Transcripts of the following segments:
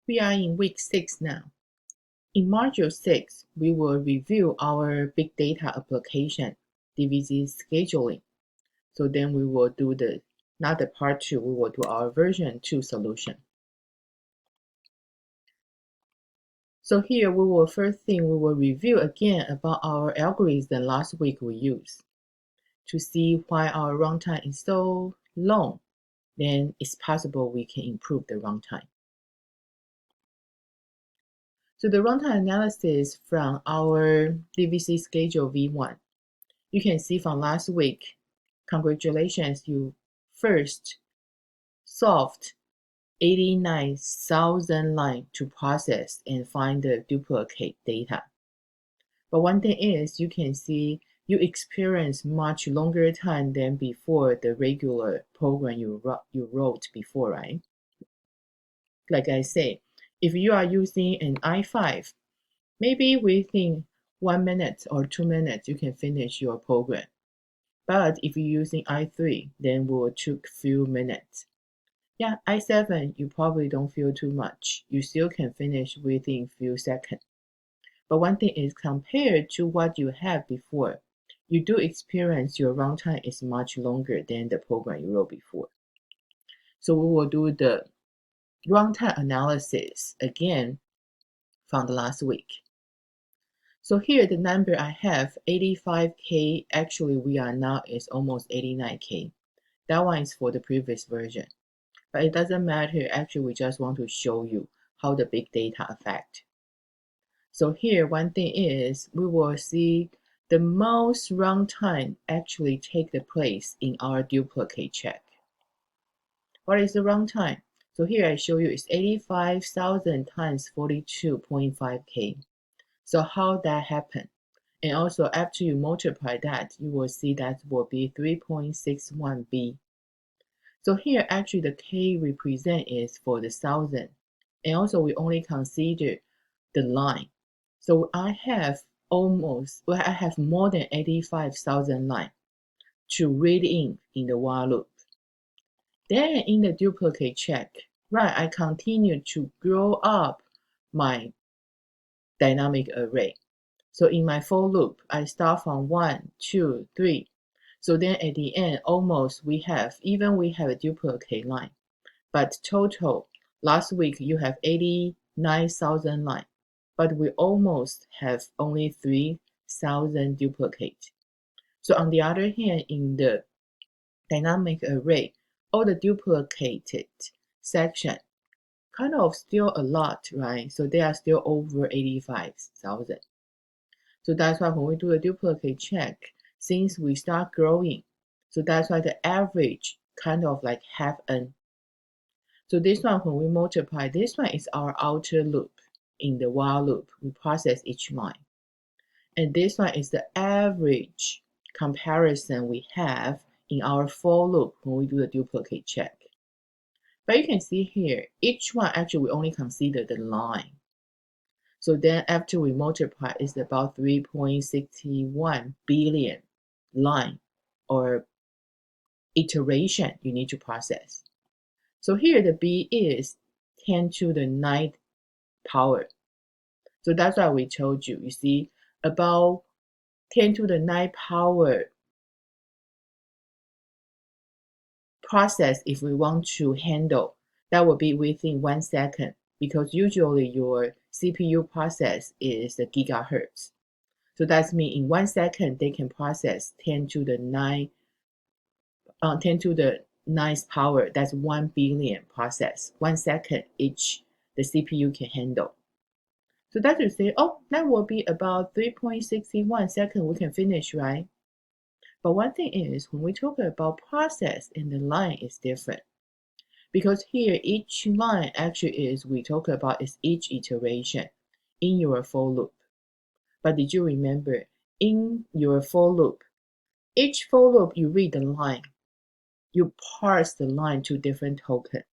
We are in week 6 now. In Module 6, we will review our big data application, DVC scheduling. So then we will do not the part 2, we will do our version 2 solution. So here we will we will review again about our algorithm last week we used to see why our runtime is so long. Then it's possible we can improve the runtime. So the runtime analysis from our DVC schedule V1. You can see from last week, congratulations, you first solved 89,000 lines to process and find the duplicate data. But one thing is, you can see you experience much longer time than before the regular program you wrote before, right? Like I say, if you are using an i5, maybe within 1 minute or 2 minutes you can finish your program. But if you're using i3, then it will take few minutes. Yeah, i7 you probably don't feel too much. You still can finish within few seconds. But one thing is, compared to what you had before, you do experience your runtime is much longer than the program you wrote before. So we will do the runtime analysis again from the last week. So here the number I have, 85K, actually we are now is almost 89K. That one is for the previous version. But it doesn't matter, actually we just want to show you how the big data affect. So here one thing is, we will see the most runtime actually take the place in our duplicate check. What is the runtime? So here I show you it's 85,000 times 42.5K. So how that happened? And also after you multiply that, you will see that will be 3.61 B. So here actually the K represent is for the thousand. And also we only consider the line. So I have more than 85,000 lines to read in the while loop. Then in the duplicate check, right, I continue to grow up my dynamic array. So in my for loop, I start from 1, 2, 3. So then at the end, we have a duplicate line. But total, last week you have 89,000 lines. But we almost have only 3,000 duplicates. So on the other hand, in the dynamic array, all the duplicated section kind of still a lot, right? So they are still over 85,000. So that's why when we do a duplicate check, since we start growing, so that's why the average kind of like half n. So this one, when we multiply, this one is our outer loop. In the while loop, we process each line. And this one is the average comparison we have in our for loop when we do the duplicate check. But you can see here, each one actually we only consider the line. So then after we multiply, it's about 3.61 billion line or iteration you need to process. So here the B is 10 to the 9th power. So that's why we told you, you see, about 10 to the 9th power process if we want to handle, that will be within 1 second, because usually your CPU process is the gigahertz. So that's mean in 1 second they can process 10 to the 9th power. That's 1 billion process. 1 second each the CPU can handle. So that will say, oh, that will be about 3.61 seconds we can finish, right? But one thing is, when we talk about process and the line is different. Because here each line actually is, we talk about is each iteration in your for loop. But did you remember, in your for loop, each for loop you read the line, you parse the line to different tokens.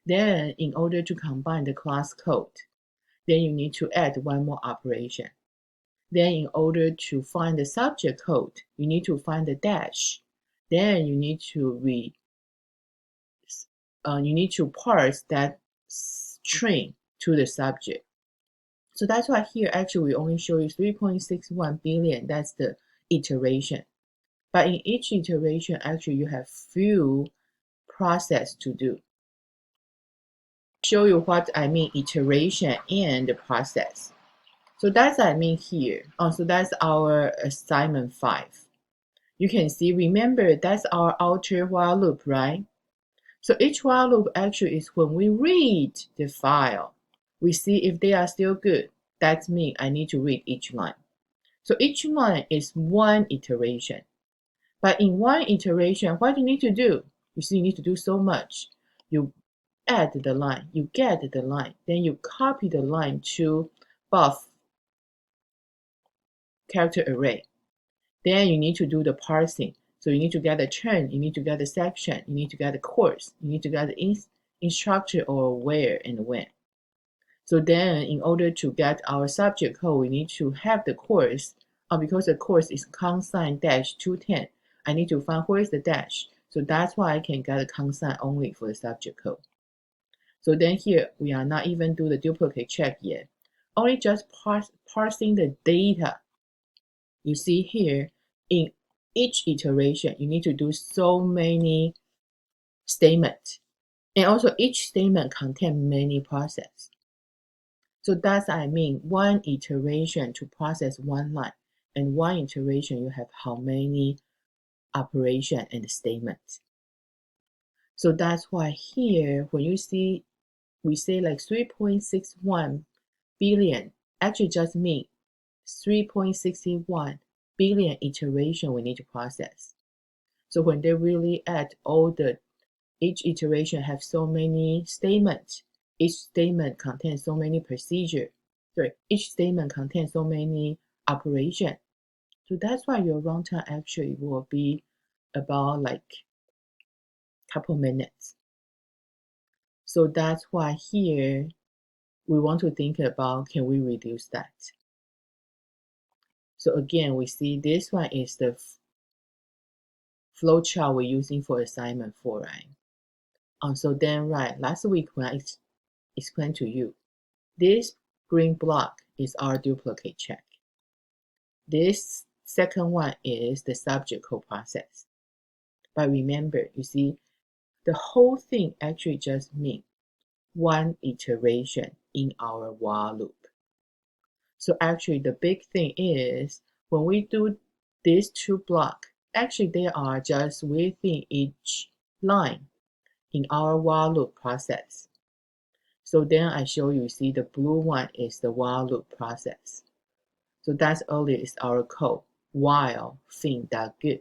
Then in order to combine the class code, then you need to add one more operation. Then in order to find the subject code, you need to find the dash. Then you need to parse that string to the subject. So that's why here actually we only show you 3.61 billion. That's the iteration. But in each iteration, actually you have few process to do. Show you what I mean iteration and the process. So that's what I mean here. So that's our assignment 5. You can see, remember that's our outer while loop, right? So each while loop actually is when we read the file, we see if they are still good. That means I need to read each line. So each line is one iteration. But in one iteration, what do you need to do? You see, you need to do so much. You add the line, you get the line, then you copy the line to buff character array. Then you need to do the parsing. So you need to get the churn, you need to get the section, you need to get the course, you need to get the instructor or where and when. So then in order to get our subject code, we need to have the course. Because the course is COMSC210, I need to find where is the dash. So that's why I can get a COMSC only for the subject code. So then here, we are not even do the duplicate check yet. Only just parsing the data. You see here, in each iteration, you need to do so many statements. And also each statement contains many processes. So that's I mean one iteration to process one line. And one iteration, you have how many operation and statements. So that's why here, when you see, we say like 3.61 billion, actually just mean 3.61 billion iteration we need to process. So when they really add all the, each iteration have so many statements, each statement contains so many procedure. Sorry, each statement contains so many operation. So that's why your runtime actually will be about like couple minutes. So that's why here we want to think about, can we reduce that? So again, we see this one is the flowchart we're using for assignment 4, right? So then, right, last week when I explained to you, this green block is our duplicate check. This second one is the subject code process. But remember, you see, the whole thing actually just means one iteration in our while loop. So actually the big thing is when we do these two blocks, actually they are just within each line in our while loop process. So then I show you, see the blue one is the while loop process. So that's earlier is our code, while thing.good.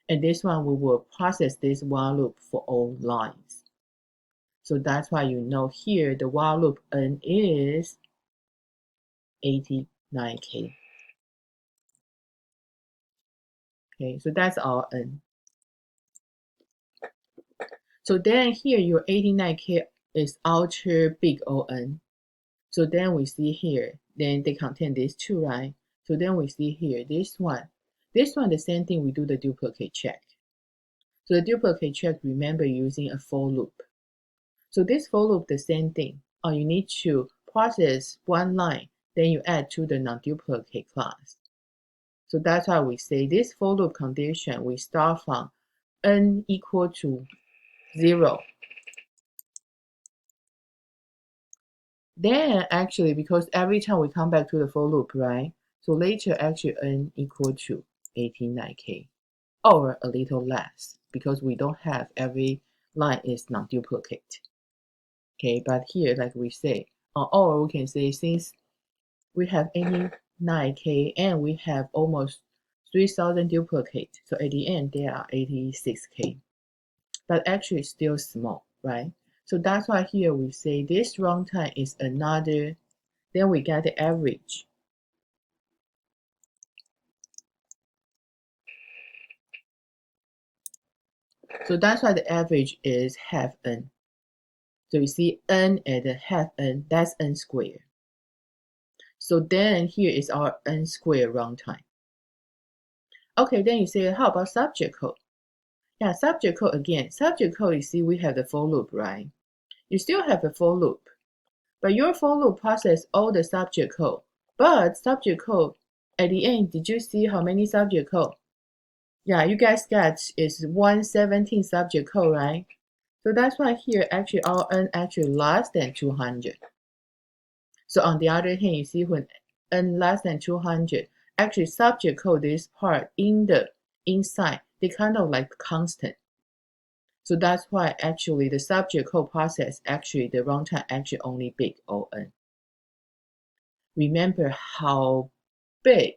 And this one we will process this while loop for all lines. So that's why you know here the while loop n is 89k. Okay, so that's our n. So then here your 89k is ultra big O(n). So then we see here, then they contain these two, right? So then we see here, this one. This one, the same thing, we do the duplicate check. So the duplicate check, remember using a for loop. So this for loop, the same thing. You need to process one line, then you add to the non-duplicate class. So that's why we say this for loop condition, we start from n equal to 0. Then actually, because every time we come back to the for loop, right? So later actually n equal to 89k or a little less because we don't have every line is non-duplicate. Okay, but here like we say, or we can say since we have 89k and we have almost 3,000 duplicate, so at the end there are 86k. But actually it's still small, right? So that's why here we say this runtime is another, then we get the average. So that's why the average is half n. So you see n at the half n, that's n squared. So then here is our n squared runtime. Okay, then you say, how about subject code? Yeah, subject code again. Subject code, you see we have the for loop, right? You still have a for loop. But your for loop process all the subject code. But subject code, at the end, did you see how many subject code? Yeah, you guys get is 117 subject code, right? So that's why here actually our n actually less than 200. So on the other hand, you see when n less than 200, actually subject code this part in the inside, they kind of like constant. So that's why actually the subject code process actually the runtime actually only big O n. Remember how big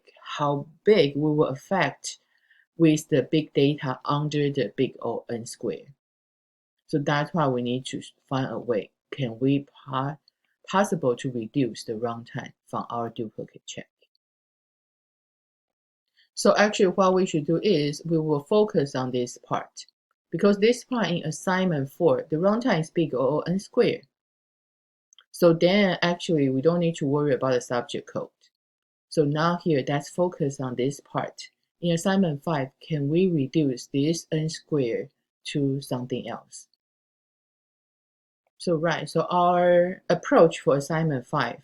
we will affect with the big data under the big O n square. So that's why we need to find a way. Can we possible to reduce the runtime from our duplicate check? So actually what we should do is we will focus on this part. Because this part in assignment 4, the runtime is big O n squared. So then actually we don't need to worry about the subject code. So now here, let's focus on this part. In assignment 5, can we reduce this n squared to something else? So right, so our approach for assignment 5.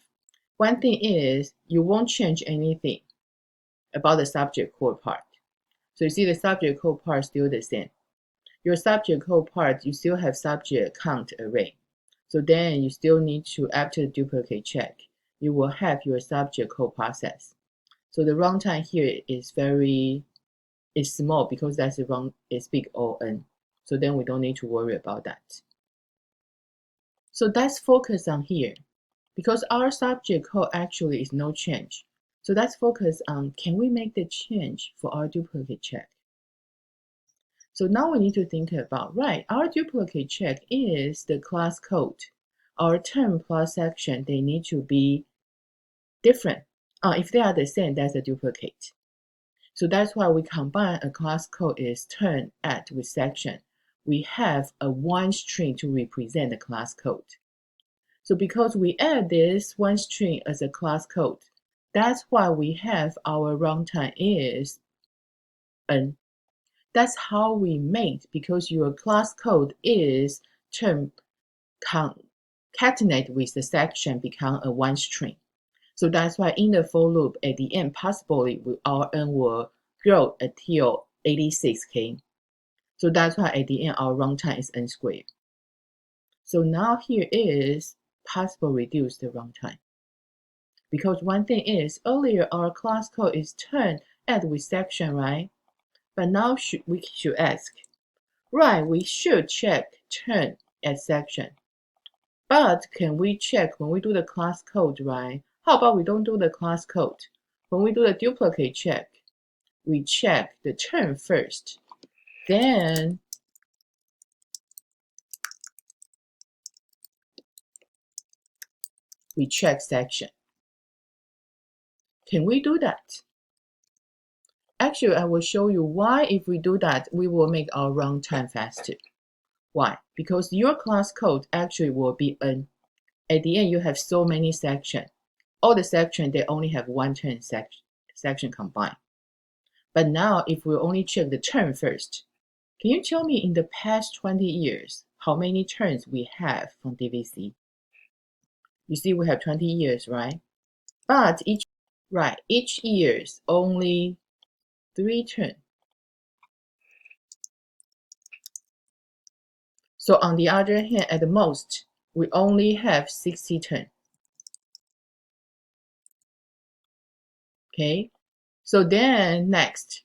One thing is you won't change anything about the subject code part. So you see the subject code part is still the same. Your subject code part, you still have subject count array. So then you still need to, after the duplicate check, you will have your subject code process. So the runtime here is small because that's it's big O n. So then we don't need to worry about that. So let's focus on here. Because our subject code actually is no change. So let's focus on can we make the change for our duplicate check? So now we need to think about, right, our duplicate check is the class code. Our term plus section, they need to be different. If they are the same, that's a duplicate. So that's why we combine a class code is term add with section. We have a one string to represent the class code. So because we add this one string as a class code, that's why we have our runtime is n. That's how we made, because your class code is term concatenate with the section become a one string. So that's why in the for loop at the end, possibly our n will grow until 86k. So that's why at the end our runtime is n squared. So now here is possible reduce the runtime. Because one thing is earlier our class code is term add with section, right? But now we should ask, right, we should check term add section. But can we check when we do the class code, right? How about we don't do the class code? When we do the duplicate check, we check the term first. Then we check section. Can we do that? Actually, I will show you why if we do that, we will make our runtime faster. Why? Because your class code actually will be n. At the end, you have so many sections. All the sections, they only have one term section combined. But now, if we only check the term first, can you tell me in the past 20 years, how many terms we have from DVC? You see, we have 20 years, right? But each year is only 3 terms. So on the other hand, at the most, we only have 60 terms. Okay, so then next,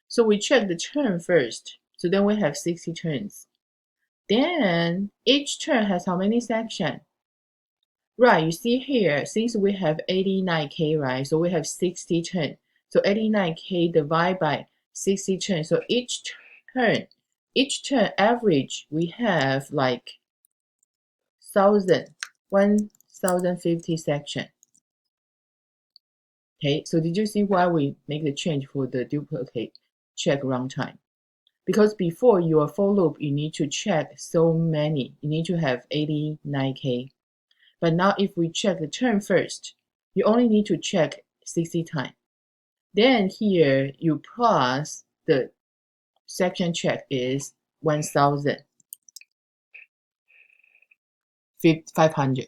so we check the term first. So then we have 60 terms. Then each term has how many sections? Right, you see here, since we have 89k, right? So we have 60 terms. So 89k divided by 60 terms. So each term average, we have like 1050 sections. Okay, so did you see why we make the change for the duplicate check runtime? Because before your for loop, you need to check so many. You need to have 89k. But now if we check the term first, you only need to check 60 times. Then here you plus the section check is 1500.